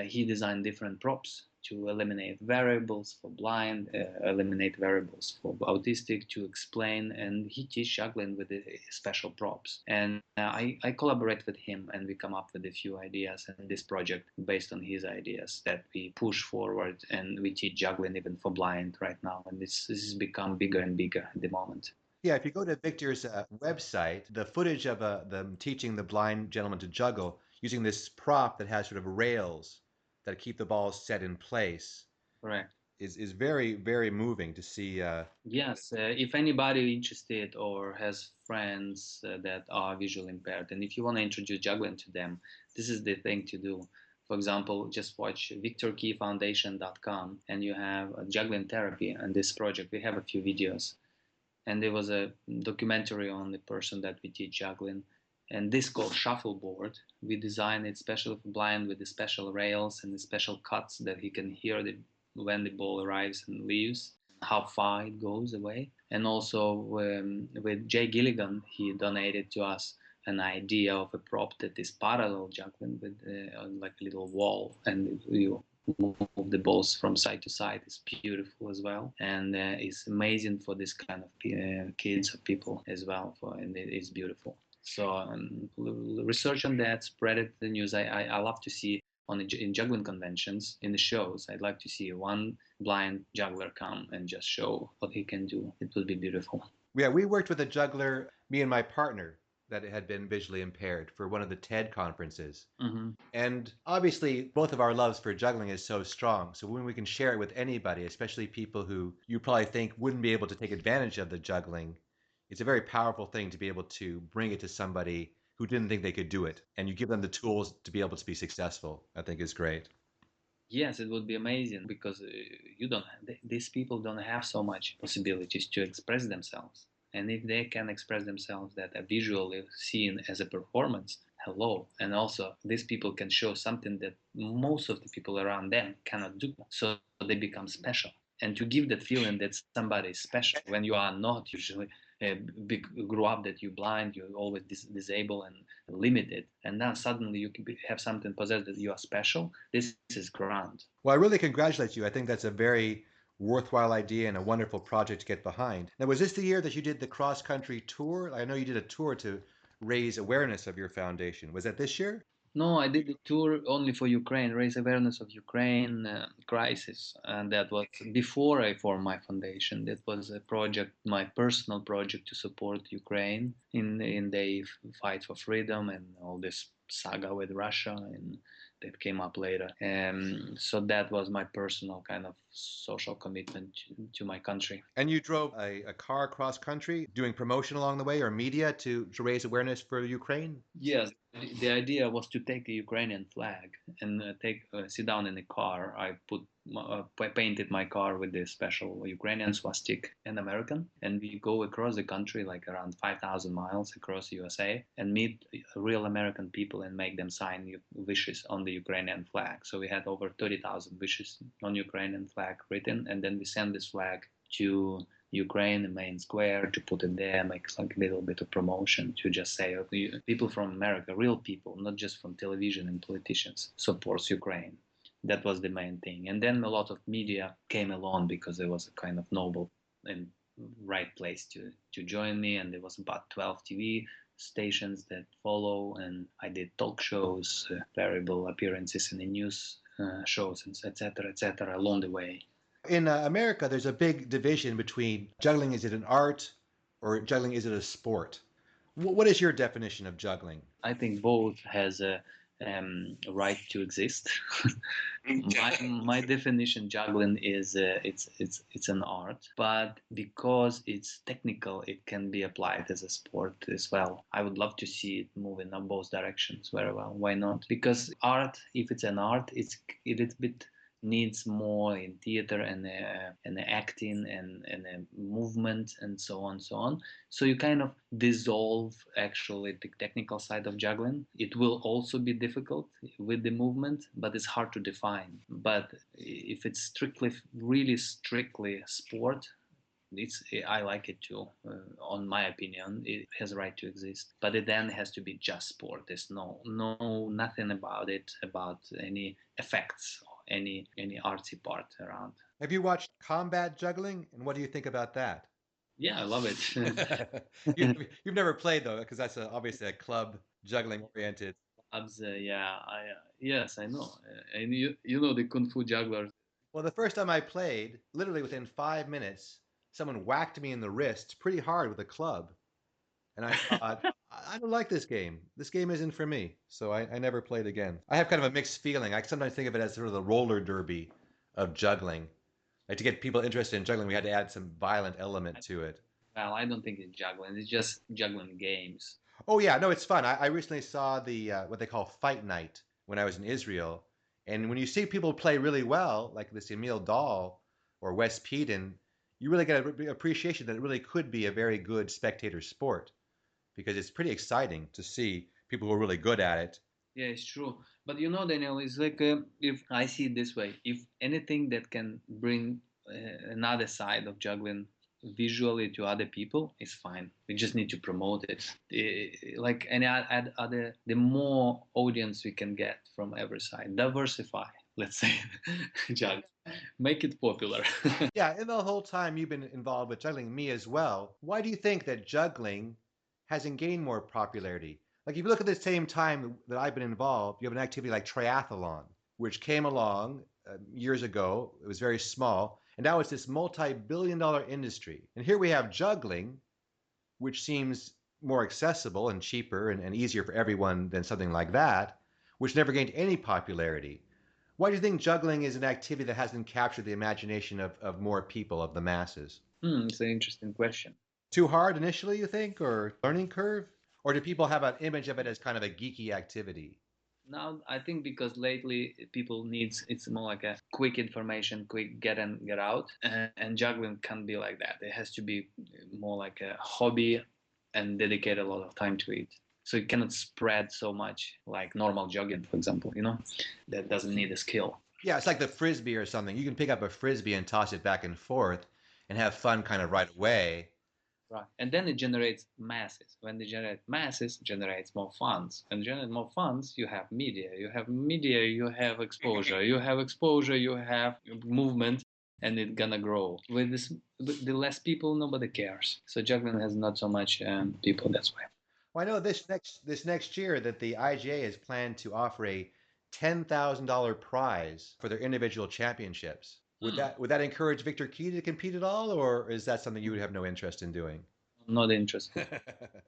he designed different props to eliminate variables for blind, eliminate variables for autistic, to explain, and he teach juggling with the special props. And I collaborate with him, and we come up with a few ideas in this project based on his ideas that we push forward, and we teach juggling even for blind right now, and this has become bigger and bigger at the moment. Yeah, if you go to Victor's website, the footage of them teaching the blind gentleman to juggle using this prop that has sort of rails that keep the balls set in place. Correct. Is very, very moving to see. Yes, if anybody interested or has friends that are visually impaired, and if you want to introduce juggling to them, this is the thing to do. For example, just watch ViktorKeeFoundation.com and you have a juggling therapy and this project. We have a few videos. And there was a documentary on the person that we teach juggling. And this called shuffleboard. We designed it specially for blind with the special rails and the special cuts that he can hear when the ball arrives and leaves, how far it goes away. And also with Jay Gilligan, he donated to us an idea of a prop that is parallel juggling with like a little wall, and you move the balls from side to side. Is beautiful as well, and it's amazing for this kind of kids or people as well. And it is beautiful. So research on that, spread it the news. I love to see in juggling conventions, in the shows. I'd like to see one blind juggler come and just show what he can do. It would be beautiful. Yeah, we worked with a juggler, me and my partner, that had been visually impaired for one of the TED conferences. Mm-hmm. And obviously, both of our loves for juggling is so strong. So when we can share it with anybody, especially people who you probably think wouldn't be able to take advantage of the juggling, it's a very powerful thing to be able to bring it to somebody who didn't think they could do it. And you give them the tools to be able to be successful, I think is great. Yes, it would be amazing because these people don't have so much possibilities to express themselves. And if they can express themselves that are visually seen as a performance, hello. And also, these people can show something that most of the people around them cannot do. So they become special. And to give that feeling that somebody is special when you are not usually grew up that you're blind, you're always disabled and limited, and now suddenly you can have something possessed that you are special. This is grand. Well, I really congratulate you. I think that's a very worthwhile idea and a wonderful project to get behind. Now, was this the year that you did the cross-country tour? I know you did a tour to raise awareness of your foundation. Was that this year? No, I did a tour only for Ukraine, raise awareness of Ukraine crisis, and that was before I formed my foundation. That was a project, my personal project to support Ukraine in their fight for freedom and all this saga with Russia and that came up later. So that was my personal kind of social commitment to my country. And you drove a car cross country, doing promotion along the way or media to raise awareness for Ukraine? Yes, The idea was to take a Ukrainian flag and sit down in a car. I painted my car with the special Ukrainian swastika and American, and we go across the country like around 5,000 miles across USA and meet real American people and make them sign wishes on the Ukrainian flag. So we had over 30,000 wishes on Ukrainian flag written, and then we send this flag to Ukraine, the main square, to put it there, make like a little bit of promotion, to just say, okay, people from America, real people, not just from television and politicians, supports Ukraine. That was the main thing. And then a lot of media came along because it was a kind of noble and right place to join me. And there was about 12 TV stations that follow, and I did talk shows, variable appearances in the news shows, etc., along the way. In America, there's a big division between juggling, is it an art, or juggling, is it a sport? What is your definition of juggling? I think both has a right to exist. my definition, juggling is it's an art, but because it's technical, it can be applied as a sport as well. I would love to see it move in both directions very well. Why not? Because art, if it's an art, it is a bit needs more in theater and acting and movement and so on. So you kind of dissolve actually the technical side of juggling. It will also be difficult with the movement, but it's hard to define. But if it's really strictly sport, I like it too. On my opinion, it has a right to exist, but it then has to be just sport. There's nothing about it, about any effects or any artsy part around. Have you watched combat juggling, and what do you think about that? Yeah, I love it. You've never played though, because that's obviously a club juggling oriented. Yeah, yes, I know. And you know the Kung Fu jugglers. Well, the first time I played, literally within 5 minutes, someone whacked me in the wrist pretty hard with a club. And I thought, I don't like this game. This game isn't for me. So I never played again. I have kind of a mixed feeling. I sometimes think of it as sort of the roller derby of juggling. Like to get people interested in juggling, we had to add some violent element to it. Well, I don't think it's juggling. It's just juggling games. Oh yeah, no, it's fun. I recently saw the what they call fight night when I was in Israel, and when you see people play really well, like this Emil Dahl or Wes Peden, you really get an appreciation that it really could be a very good spectator sport because it's pretty exciting to see people who are really good at it. Yeah, it's true. But you know, Daniel, it's like if I see it this way, if anything that can bring another side of juggling visually to other people is fine. We just need to promote it. Like any other, the more audience we can get from every side, diversify. Let's say, juggle, make it popular. Yeah, and the whole time you've been involved with juggling, me as well. Why do you think that juggling hasn't gained more popularity? Like if you look at the same time that I've been involved, you have an activity like triathlon, which came along years ago. It was very small, and now it's this multi-billion-dollar industry. And here we have juggling, which seems more accessible and cheaper and easier for everyone than something like that, which never gained any popularity. Why do you think juggling is an activity that hasn't captured the imagination of more people, of the masses? It's an interesting question. Too hard initially, you think, or learning curve? Or do people have an image of it as kind of a geeky activity? Now I think because lately people needs it's more like a quick information, quick get in, get out, and juggling can't be like that. It has to be more like a hobby and dedicate a lot of time to it. So it cannot spread so much like normal jogging, for example. That doesn't need a skill. Yeah, it's like the frisbee or something. You can pick up a frisbee and toss it back and forth and have fun kind of right away. Right. And then it generates masses. When they generate masses, generates more funds. And generate more funds, you have media. You have media, you have exposure. You have exposure, you have movement, and it's gonna grow. With the less people, nobody cares. So juggling has not so much people. That's why. Well, I know this next year that the IGA is planned to offer a $10,000 prize for their individual championships. Would that encourage Viktor Kee to compete at all, or is that something you would have no interest in doing? Not interested.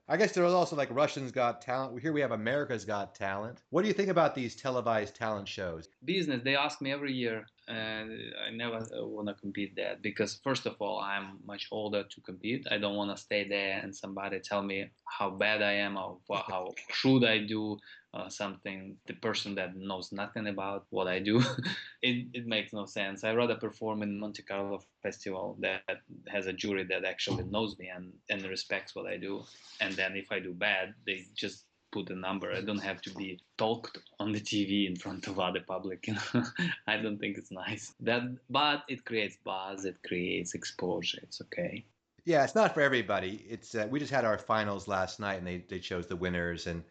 I guess there was also like Russians Got Talent. Here we have America's Got Talent. What do you think about these televised talent shows? Business, they ask me every year, and I never want to compete that because first of all I'm much older to compete. I don't want to stay there and somebody tell me how bad I am or how should I do something. The person that knows nothing about what I do, it makes no sense. I rather perform in Monte Carlo festival that has a jury that actually knows me and respects what I do. And then if I do bad, they just put a number. I don't have to be talked on the TV in front of other public. I don't think it's nice. But it creates buzz. It creates exposure. It's okay. Yeah, it's not for everybody. It's we just had our finals last night, and they chose the winners. And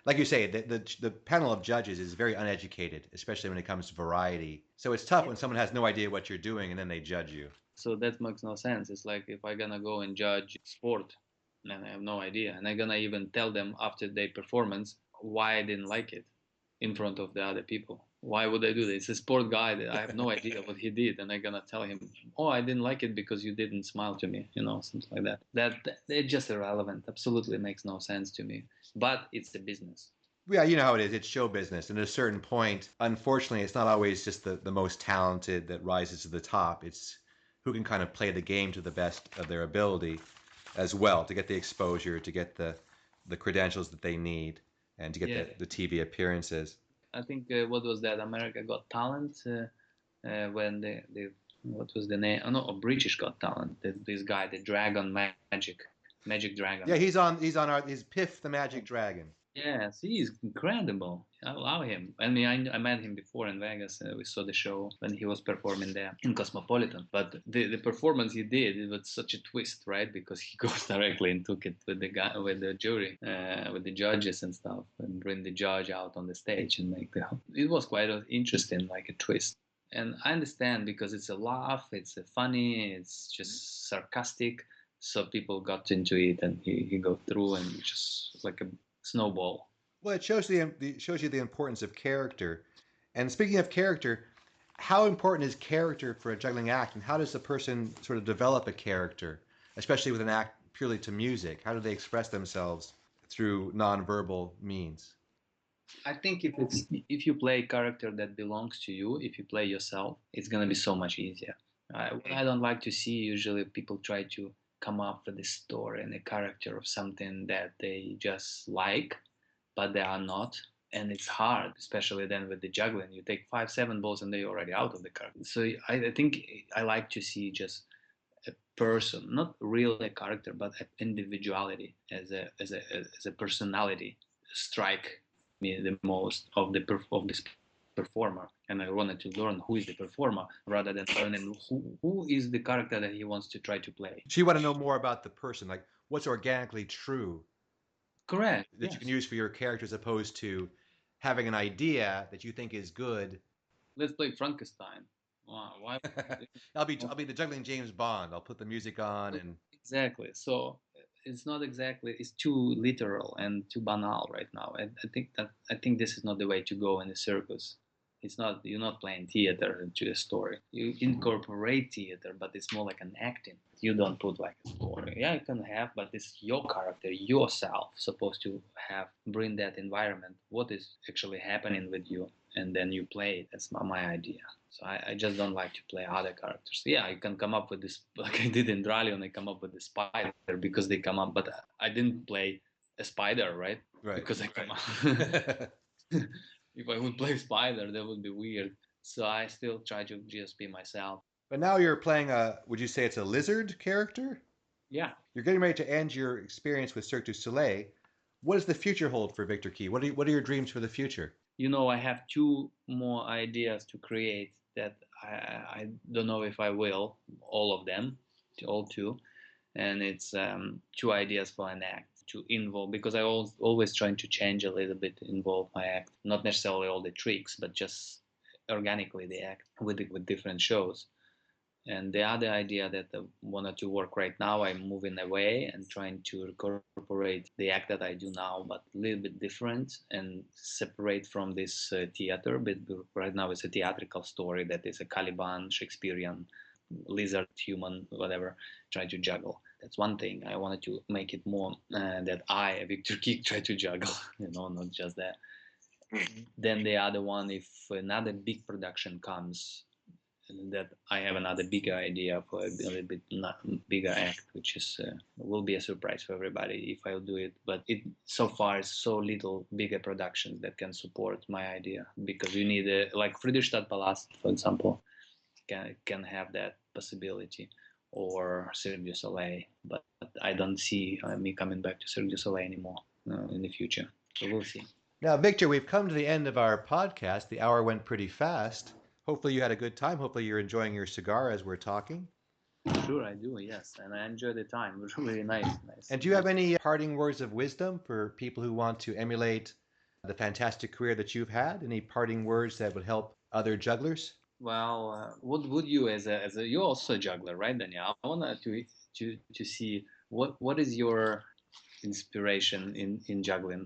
like you say, the panel of judges is very uneducated, especially when it comes to variety. So it's tough when someone has no idea what you're doing and then they judge you. So that makes no sense. It's like if I gonna go and judge sport, and I have no idea, and I gonna even tell them after their performance why I didn't like it in front of the other people. Why would I do this? It's a sport guy that I have no idea what he did, and I'm gonna tell him, "Oh, I didn't like it because you didn't smile to me," something like that. That it's just irrelevant. Absolutely makes no sense to me. But it's the business. Yeah, you know how it is. It's show business. And at a certain point, unfortunately, it's not always just the most talented that rises to the top. It's who can kind of play the game to the best of their ability as well to get the exposure, to get the credentials that they need, and to get Yeah, the TV appearances. I think what was that? America Got Talent when the what was the name? Oh no, British Got Talent. This guy, the Dragon Magic Dragon. Yeah, he's on our he's Piff the Magic Dragon. Yes, he is incredible. I love him. I mean, I met him before in Vegas. We saw the show when he was performing there in Cosmopolitan. But the performance he did, it was such a twist, right? Because he goes directly and took it with the guy, with the jury, with the judges and stuff, and bring the judge out on the stage and make the. It was quite interesting, like a twist. And I understand because it's a laugh, it's a funny, it's just sarcastic. So people got into it, and he go through and just like a snowball. Well, it shows shows you the importance of character. And speaking of character, how important is character for a juggling act, and how does the person sort of develop a character, especially with an act purely to music? How do they express themselves through nonverbal means? I think if you play a character that belongs to you, if you play yourself, it's gonna be so much easier. What I don't like to see usually people try to come up with a story and a character of something that they just like, but they are not. And it's hard, especially then with the juggling. You take 5, 7 balls and they're already out of the character. So I think I like to see just a person, not really a character, but an individuality as a personality strike me the most of this performer. And I wanted to learn who is the performer rather than learning who is the character that he wants to try to play. So you want to know more about the person, like what's organically true Correct. that you can use for your character as opposed to having an idea that you think is good. Let's play Frankenstein. Why? I'll be the juggling James Bond. I'll put the music on and Exactly. So it's not exactly. It's too literal and too banal right now. I think this is not the way to go in the circus. It's not. You're not playing theater into a story. You incorporate theater, but it's more like an acting. You don't put like a story. Yeah, you can have, but it's your character, yourself, supposed to have bring that environment. What is actually happening with you, and then you play it. That's my idea. So I just don't like to play other characters. Yeah, I can come up with this, like I did in Dralion, I come up with the spider because they come up, but I didn't play a spider, right? right. Because I come up. If I would play spider, that would be weird. So I still try to just be myself. But now you're playing would you say it's a lizard character? Yeah. You're getting ready to end your experience with Cirque du Soleil. What does the future hold for Viktor Kee? What are your dreams for the future? I have 2 more ideas to create that I don't know if I will, all of them, all 2. And it's 2 ideas for an act to involve, because I always trying to change a little bit, involve my act, not necessarily all the tricks, but just organically the act with different shows. And the other idea that I wanted to work right now, I'm moving away and trying to incorporate the act that I do now, but a little bit different and separate from this theater. But right now it's a theatrical story that is a Caliban, Shakespearean, lizard, human, whatever, try to juggle. That's one thing. I wanted to make it more that I, Viktor Kee, try to juggle, not just that. Then the other one, if another big production comes, that I have another bigger idea for a little bit not bigger act, which is will be a surprise for everybody if I'll do it. But it so far is so little bigger productions that can support my idea, because you need like Friedrichstadt Palast, for example, can have that possibility, or Cirque du Soleil. But I don't see me coming back to Cirque du Soleil anymore in the future. So we'll see. Now, Victor, we've come to the end of our podcast. The hour went pretty fast. Hopefully you had a good time. Hopefully you're enjoying your cigar as we're talking. Sure, I do, yes. And I enjoy the time. It was really nice. And do you have any parting words of wisdom for people who want to emulate the fantastic career that you've had? Any parting words that would help other jugglers? Well, what would you, as a you're also a juggler, right, Daniel? I want to see what is your inspiration in juggling.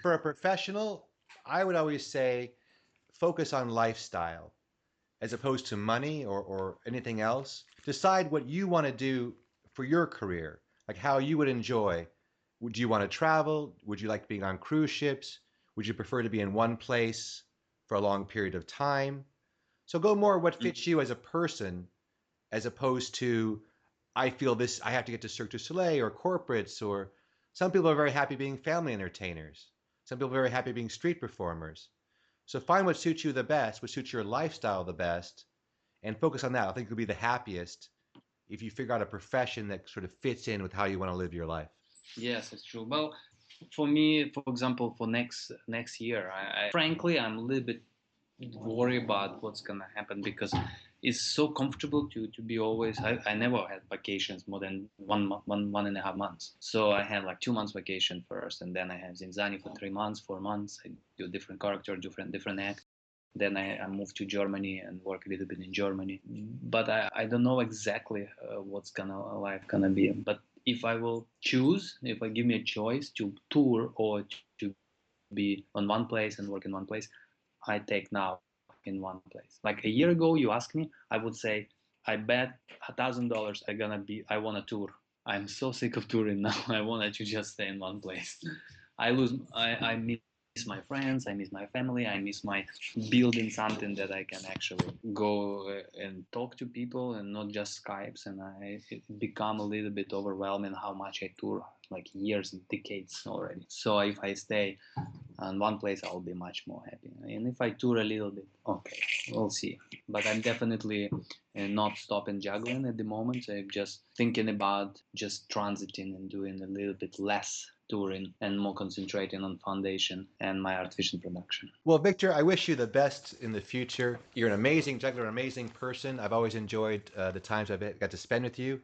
For a professional, I would always say focus on lifestyle as opposed to money or anything else. Decide what you want to do for your career, like how you would enjoy. Would you want to travel? Would you like being on cruise ships? Would you prefer to be in one place for a long period of time? So go more what fits you as a person, as opposed to, I feel this, I have to get to Cirque du Soleil or corporates, or some people are very happy being family entertainers. Some people are very happy being street performers. So find what suits you the best, what suits your lifestyle the best, and focus on that. I think you'll be the happiest if you figure out a profession that sort of fits in with how you want to live your life. Yes, it's true. Well, for me, for example, for next year, frankly, I'm a little bit worried about what's gonna happen, because it's so comfortable to be always. I never had vacations more than one and a half months. So I had like 2 months vacation first, and then I had Zinzani for 3 months, 4 months. I do a different character, different act. Then I moved to Germany and work a little bit in Germany. But I don't know exactly what's life gonna be. But if I will choose, if I give me a choice to tour or to be on one place and work in one place, I take now in one place. Like a year ago, you asked me, I would say, I bet $1,000 I want to tour. I'm so sick of touring now. I wanted to just stay in one place. I miss my friends, I miss my family, I miss my building something that I can actually go and talk to people and not just Skypes. And it become a little bit overwhelming how much I tour, like years and decades already. So if I stay in one place, I'll be much more happy. And if I tour a little bit, okay, we'll see. But I'm definitely not stopping juggling at the moment. I'm just thinking about just transiting and doing a little bit less touring and more concentrating on foundation and my artificial production. Well, Victor, I wish you the best in the future. You're an amazing juggler, an amazing person. I've always enjoyed the times I've got to spend with you.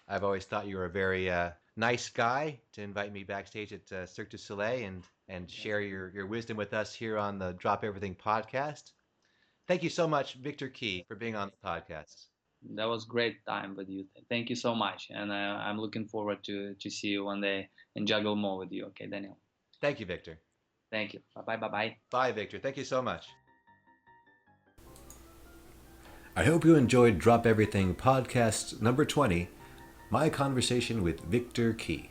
I've always thought you were a very nice guy to invite me backstage at Cirque du Soleil and share your wisdom with us here on the Drop Everything podcast. Thank you so much, Viktor Kee, for being on the podcast. That was great time with you. Thank you so much. And I'm looking forward to see you one day and juggle more with you. Okay, Daniel. Thank you, Victor. Thank you. Bye-bye. Bye, Victor. Thank you so much. I hope you enjoyed Drop Everything podcast number 20, my conversation with Viktor Kee.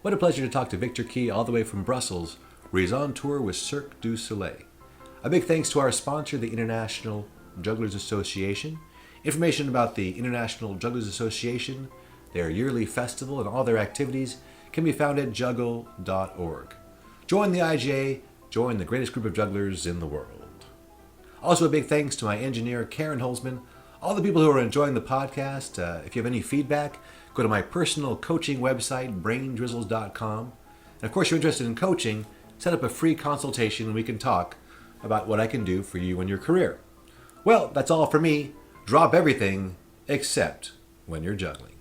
What a pleasure to talk to Viktor Kee all the way from Brussels, where he's on tour with Cirque du Soleil. A big thanks to our sponsor, the International Jugglers Association. Information about the International Jugglers Association, their yearly festival, and all their activities can be found at juggle.org. Join the IJA, join the greatest group of jugglers in the world. Also, a big thanks to my engineer, Karen Holzman, all the people who are enjoying the podcast. If you have any feedback, go to my personal coaching website, braindrizzles.com. And of course, you're interested in coaching, set up a free consultation and we can talk about what I can do for you and your career. Well, that's all for me. Drop everything except when you're juggling.